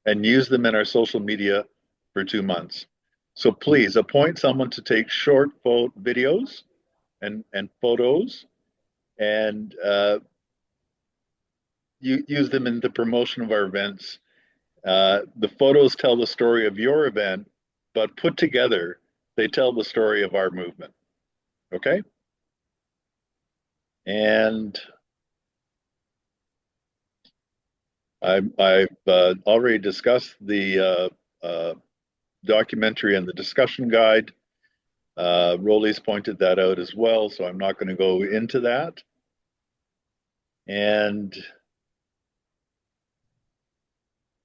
and use them in our social media for 2 months. So please appoint someone to take short videos and photos, and use them in the promotion of our events. The photos tell the story of your event, but put together, they tell the story of our movement. Okay? And I've already discussed the documentary and the discussion guide. Rolly's pointed that out as well, so I'm not going to go into that. And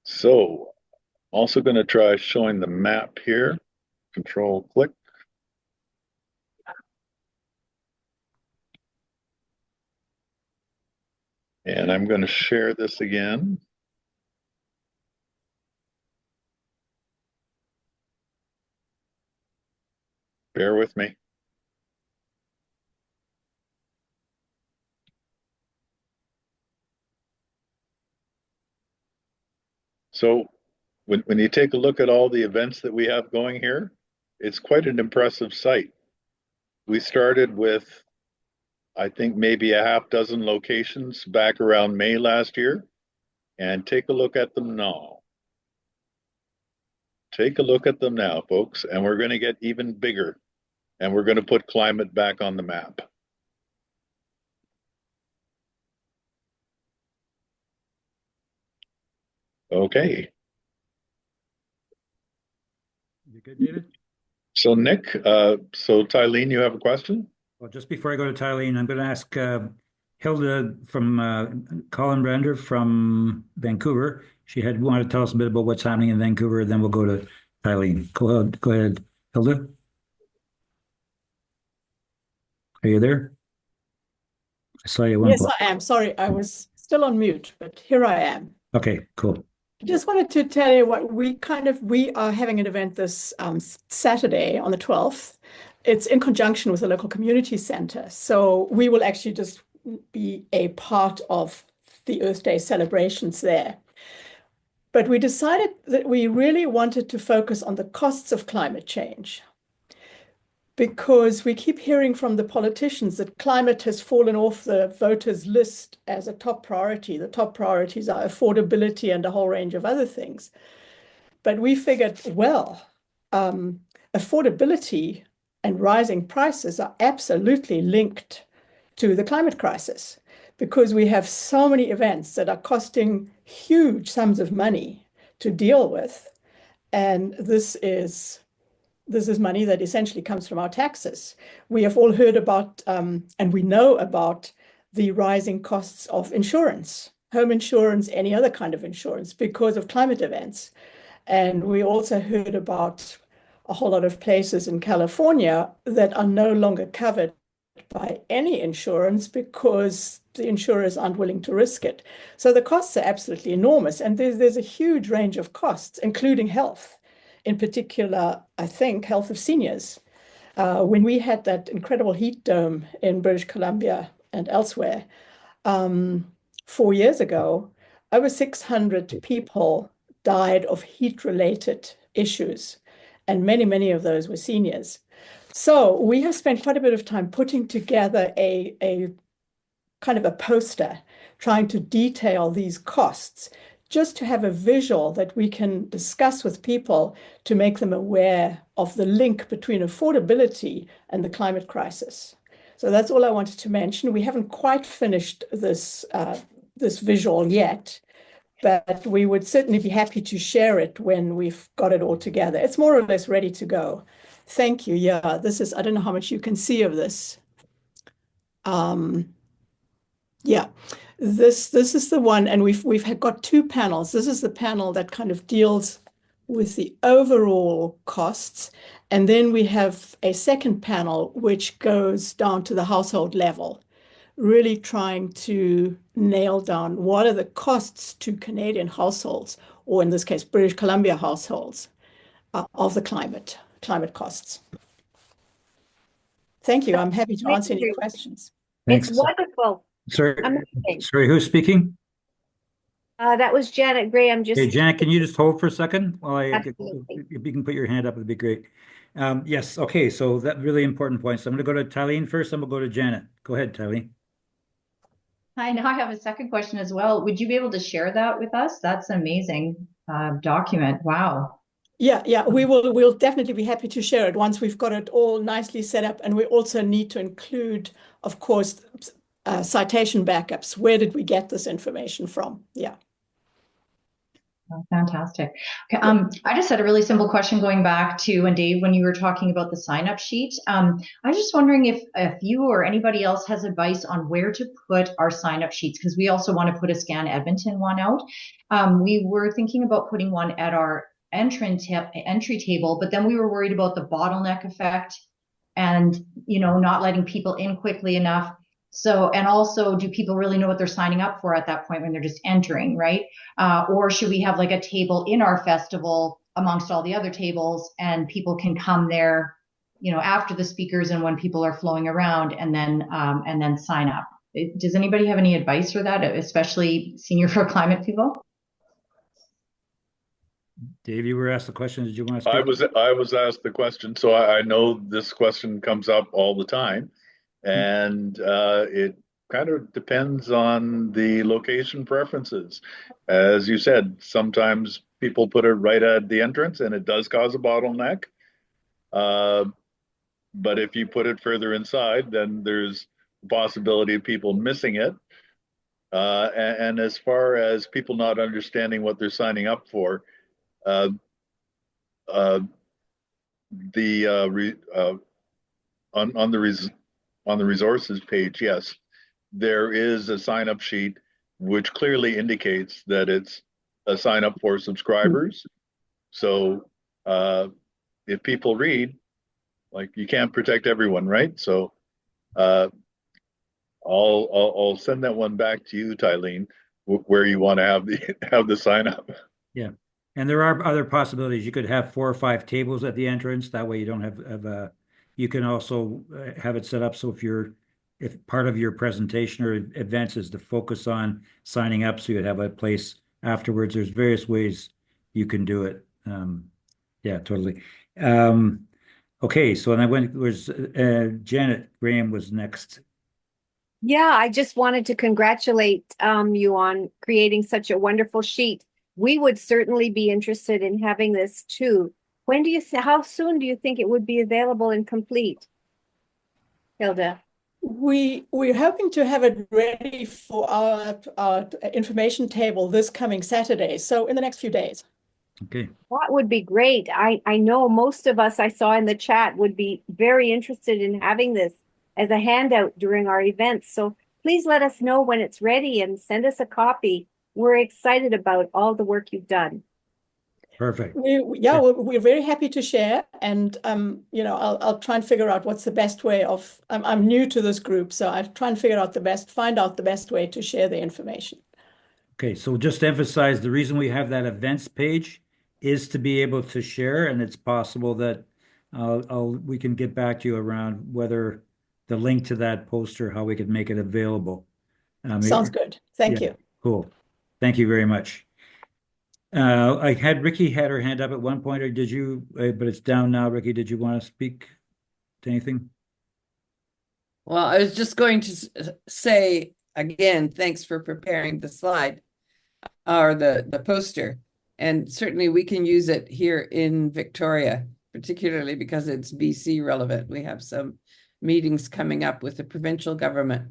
so, also going to try showing the map here. Control click. And I'm going to share this again. Bear with me. So when you take a look at all the events that we have going here, it's quite an impressive site. We started with, I think, maybe a half dozen locations back around May last year. And take a look at them now. Take a look at them now, folks. And we're going to get even bigger. And we're going to put climate back on the map. Okay. You good, David? So Nick, so Tylene, you have a question? Well, just before I go to Tylene, I'm going to ask Hilda from Colin Brander from Vancouver. She had wanted to tell us a bit about what's happening in Vancouver, then we'll go to Eileen. Go ahead, Hilda. Are you there? I saw you. Yes, I am. Sorry, I was still on mute, but here I am. Okay, cool. Just wanted to tell you what we are having an event this Saturday on the 12th. It's in conjunction with the local community center. So we will actually just be a part of the Earth Day celebrations there. But we decided that we really wanted to focus on the costs of climate change, because we keep hearing from the politicians that climate has fallen off the voters' list as a top priority. The top priorities are affordability and a whole range of other things. But we figured, well, affordability and rising prices are absolutely linked to the climate crisis, because we have so many events that are costing huge sums of money to deal with. And this is money that essentially comes from our taxes. We have all heard about, and we know about, the rising costs of insurance, home insurance, any other kind of insurance, because of climate events. And we also heard about a whole lot of places in California that are no longer covered by any insurance because the insurers aren't willing to risk it. So the costs are absolutely enormous. And there's a huge range of costs, including health. In particular, I think, health of seniors. When we had that incredible heat dome in British Columbia and elsewhere 4 years ago, over 600 people died of heat-related issues, and many, many of those were seniors. So we have spent quite a bit of time putting together a kind of a poster trying to detail these costs, just to have a visual that we can discuss with people to make them aware of the link between affordability and the climate crisis. So that's all I wanted to mention. We haven't quite finished this visual yet, but we would certainly be happy to share it when we've got it all together. It's more or less ready to go. Thank you. Yeah, this is, I don't know how much you can see of this. Yeah. This is the one, and we've got two panels. This is the panel that kind of deals with the overall costs, and then we have a second panel which goes down to the household level, really trying to nail down what are the costs to Canadian households, or in this case, British Columbia households, of the climate costs. Thank you. I'm happy to answer any questions. Thanks. It's wonderful. Sorry, Amazing. sorry, who's speaking? That was Janet Gray. I'm just Hey, Janet, can you just hold for a second while Absolutely. if you can put your hand up, it'd be great. Yes, okay, so that really important point. So I'm going to go to Tylene first, then we'll go to Janet. Go ahead, Tylene. Hi, now I have a second question as well. Would you be able to share that with us? That's an amazing document. Wow. Yeah, we'll definitely be happy to share it once we've got it all nicely set up. And we also need to include, of course, citation backups. Where did we get this information from? Yeah. Oh, fantastic. Okay, I just had a really simple question going back to when Dave, when you were talking about the sign-up sheet. I was just wondering if you or anybody else has advice on where to put our sign-up sheets, because we also want to put a Scan Edmonton one out. We were thinking about putting one at our entry table, but then we were worried about the bottleneck effect and, not letting people in quickly enough. So, and also, do people really know what they're signing up for at that point when they're just entering, right? Or should we have like a table in our festival amongst all the other tables, and people can come there, after the speakers and when people are flowing around, and then sign up? Does anybody have any advice for that, especially Senior for Climate people? Dave, you were asked the question. Did you want to speak? I was asked the question, so I know this question comes up all the time. And it kind of depends on the location preferences. As you said, sometimes people put it right at the entrance and it does cause a bottleneck. But if you put it further inside, then there's a possibility of people missing it. And as far as people not understanding what they're signing up for, on the resources page, yes, there is a sign up sheet which clearly indicates that it's a sign up for subscribers. So if people read, like, you can't protect everyone, right? So I'll send that one back to you, Tylene, where you want to have the sign up. Yeah. And there are other possibilities. You could have 4 or 5 tables at the entrance. That way you don't have you can also have it set up so if part of your presentation or events is to focus on signing up, so you'd have a place afterwards. There's various ways you can do it. Yeah, totally. Okay, so then Janet Graham was next. Yeah, I just wanted to congratulate you on creating such a wonderful sheet. We would certainly be interested in having this too. How soon do you think it would be available and complete? Hilda. We're hoping to have it ready for our information table this coming Saturday, so in the next few days. Okay. That would be great. I know most of us I saw in the chat would be very interested in having this as a handout during our events. So please let us know when it's ready and send us a copy. We're excited about all the work you've done. Perfect. We're very happy to share, and I'll try and figure out what's the best way of. I'm new to this group, so I'll try and find out the best way to share the information. Okay, so just to emphasize, the reason we have that events page is to be able to share, and it's possible that we can get back to you around whether the link to that poster, how we could make it available. Sounds good. Thank you. Cool. Thank you very much. I had Ricky had her hand up at one point, or did you? But it's down now. Ricky, did you want to speak to anything? Well, I was just going to say again, thanks for preparing the slide or the poster. And certainly we can use it here in Victoria, particularly because it's BC relevant. We have some meetings coming up with the provincial government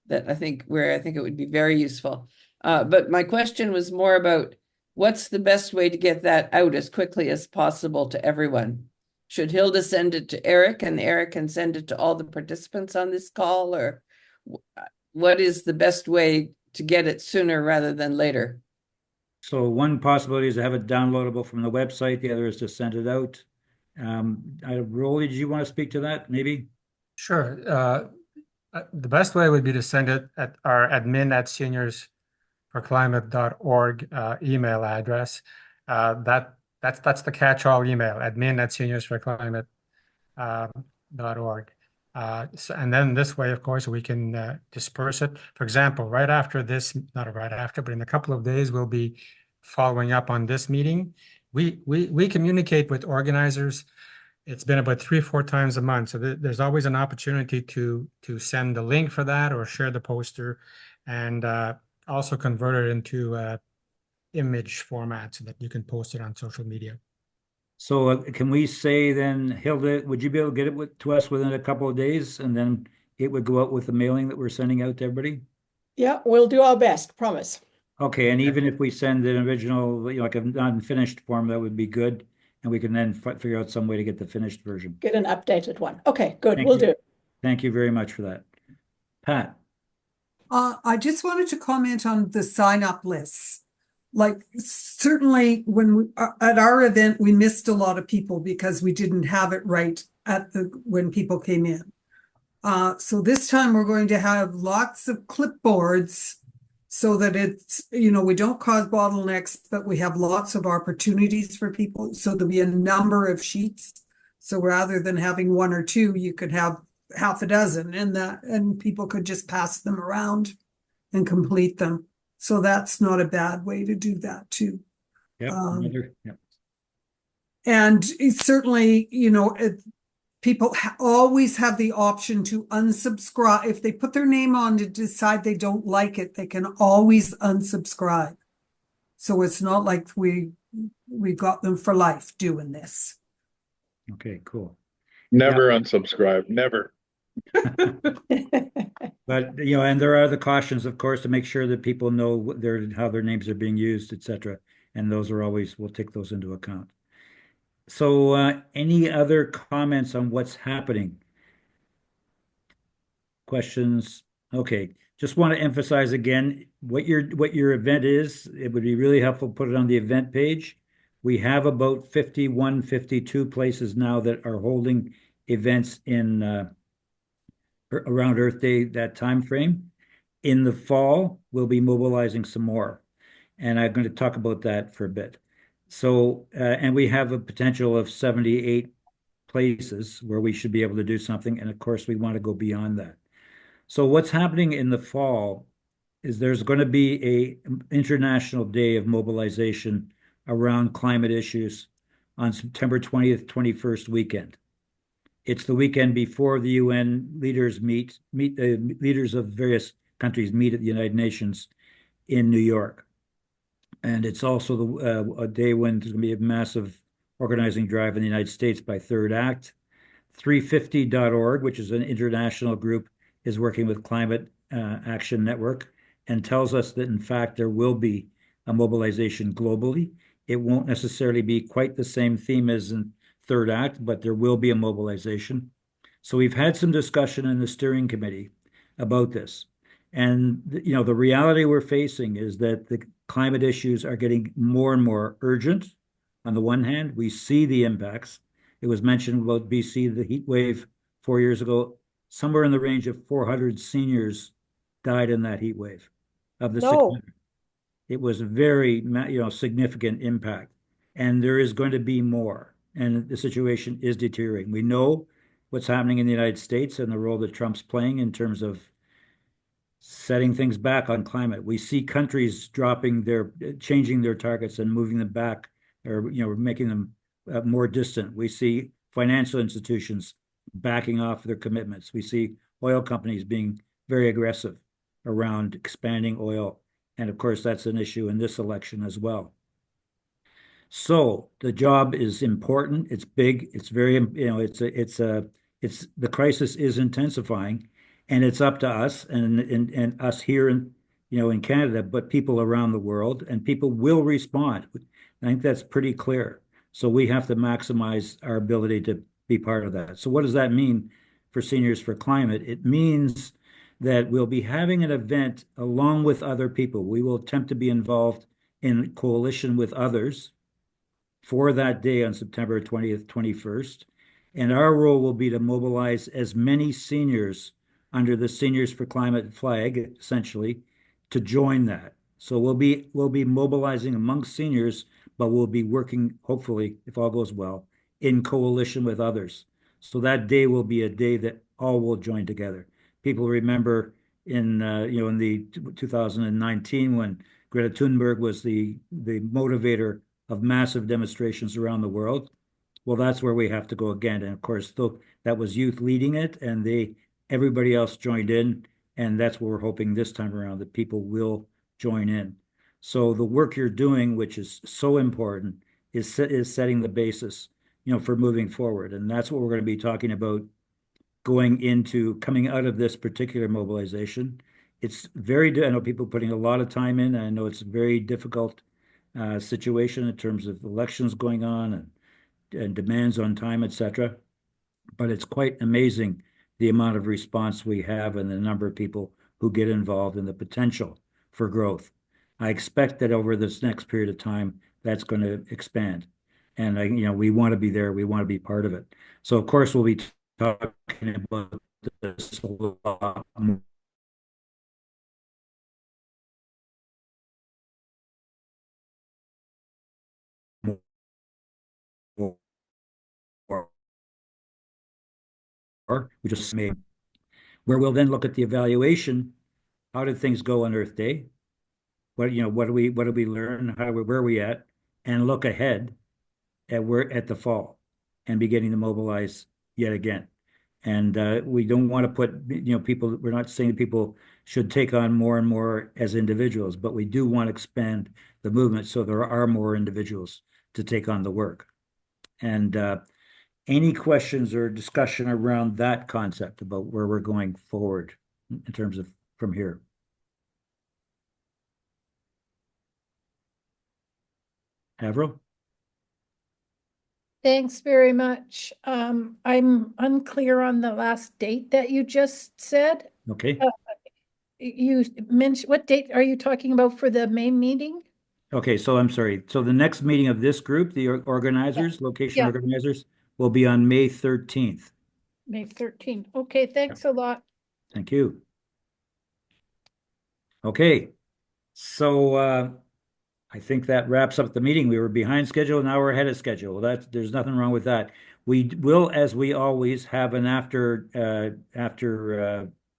that I think it would be very useful. But my question was more about what's the best way to get that out as quickly as possible to everyone? Should Hilda send it to Eric and Eric can send it to all the participants on this call, or what is the best way to get it sooner rather than later? So one possibility is to have it downloadable from the website. The other is to send it out. Rolly, did you want to speak to that, maybe? Sure. The best way would be to send it at our admin@seniorsforclimate.org email address. That's the catch-all email, admin@seniorsforclimate.org. And then this way, of course, we can disperse it. For example, right after this, not right after, but in a couple of days, we'll be following up on this meeting. We communicate with organizers. It's been about 3-4 times a month. So there's always an opportunity to send the link for that or share the poster, and also convert it into image format so that you can post it on social media. So can we say then, Hilda, would you be able to get it to us within a couple of days, and then it would go out with the mailing that we're sending out to everybody? Yeah, we'll do our best, promise. Okay, and even if we send an original, like an unfinished form, that would be good, and we can then figure out some way to get the finished version. Get an updated one. Okay, good. We'll do. Thank you very much for that. Pat. I just wanted to comment on the sign-up lists. Like, certainly when at our event, we missed a lot of people because we didn't have it right when people came in. So this time we're going to have lots of clipboards so that it's, we don't cause bottlenecks, but we have lots of opportunities for people. So there'll be a number of sheets. So rather than having 1 or 2, you could have half a dozen, and people could just pass them around and complete them. So that's not a bad way to do that too. And it's certainly, people always have the option to unsubscribe. If they put their name on to decide they don't like it, they can always unsubscribe. So it's not like we got them for life doing this. Okay, cool. Never unsubscribe, never. But and there are the cautions, of course, to make sure that people know how their names are being used, etc. And those are always, we'll take those into account. So any other comments on what's happening? Questions? Okay, just want to emphasize again what your event is. It would be really helpful to put it on the event page. We have about 51, 52 places now that are holding events in around Earth Day, that time frame. In the fall, we'll be mobilizing some more, and I'm going to talk about that for a bit. So, and we have a potential of 78 places where we should be able to do something, and of course, we want to go beyond that. So, what's happening in the fall is there's going to be an international day of mobilization around climate issues on September 20th, 21st weekend. It's the weekend before the UN leaders meet leaders of various countries meet at the United Nations in New York. And it's also a day when there's going to be a massive organizing drive in the United States by Third Act. 350.org, which is an international group, is working with Climate Action Network and tells us that, in fact, there will be a mobilization globally. It won't necessarily be quite the same theme as in Third Act, but there will be a mobilization. So we've had some discussion in the steering committee about this. And, you know, the reality we're facing is that the climate issues are getting more and more urgent. On the one hand, we see the impacts. It was mentioned about BC, the heat wave 4 years ago, somewhere in the range of 400 seniors died in that heat wave of the 600. It was a very, significant impact. And there is going to be more. And the situation is deteriorating. We know what's happening in the United States and the role that Trump's playing in terms of setting things back on climate. We see countries changing their targets and moving them back, or making them more distant. We see financial institutions backing off their commitments. We see oil companies being very aggressive around expanding oil, and of course that's an issue in this election as well. So the job is important. It's big. It's very, the crisis is intensifying, and it's up to us and us here in Canada, but people around the world, and people will respond. I think that's pretty clear. So we have to maximize our ability to be part of that. So what does that mean for Seniors for Climate? It means that we'll be having an event along with other people. We will attempt to be involved in coalition with others for that day on September 20th, 21st. And our role will be to mobilize as many seniors under the Seniors for Climate flag, essentially, to join that. So we'll be mobilizing amongst seniors, but we'll be working, hopefully, if all goes well, in coalition with others. So that day will be a day that all will join together. People remember in the 2019 when Greta Thunberg was the motivator of massive demonstrations around the world. Well, that's where we have to go again. And of course, that was youth leading it, and everybody else joined in. And that's what we're hoping this time around, that people will join in. So the work you're doing, which is so important, is setting the basis, for moving forward. And that's what we're going to be talking about coming out of this particular mobilization. It's I know people putting a lot of time in. I know it's a very difficult situation in terms of elections going on and demands on time, etc. But it's quite amazing the amount of response we have and the number of people who get involved and the potential for growth. I expect that over this next period of time, that's going to expand. And we want to be there. We want to be part of it. So of course, we'll be talking about this a lot more. We just made, where we'll then look at the evaluation. How did things go on Earth Day? What did we learn? Where are we at? And look ahead at the fall and beginning to mobilize yet again. And we don't want to put people. We're not saying that people should take on more and more as individuals, but we do want to expand the movement so there are more individuals to take on the work. And any questions or discussion around that concept about where we're going forward in terms of from here? Avril? Thanks very much. I'm unclear on the last date that you just said. Okay. you mentioned, what date are you talking about for the May meeting? Okay, so I'm sorry. So the next meeting of this group, the organizers, location Yeah. organizers, will be on May 13th. May 13th. Okay, thanks a lot. Thank you. Okay, so I think that wraps up the meeting. We were behind schedule, now we're ahead of schedule. There's nothing wrong with that. We will, as we always, have an after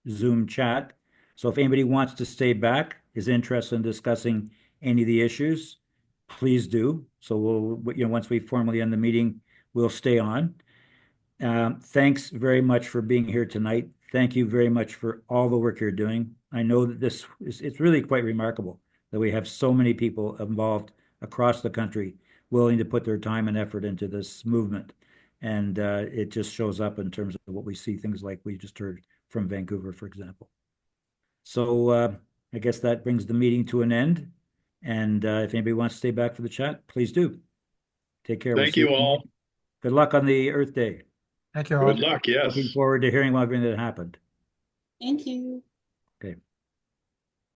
Zoom chat. So if anybody wants to stay back, is interested in discussing any of the issues, please do. So we'll, once we formally end the meeting, we'll stay on. Thanks very much for being here tonight. Thank you very much for all the work you're doing. I know that it's really quite remarkable that we have so many people involved across the country willing to put their time and effort into this movement. And it just shows up in terms of what we see, things like we just heard from Vancouver, for example. So I guess that brings the meeting to an end. And if anybody wants to stay back for the chat, please do. Take care. Thank you all. Good luck on the Earth Day. Thank you all. Good luck. Yes. Looking forward to hearing about everything that happened. Thank you. Okay.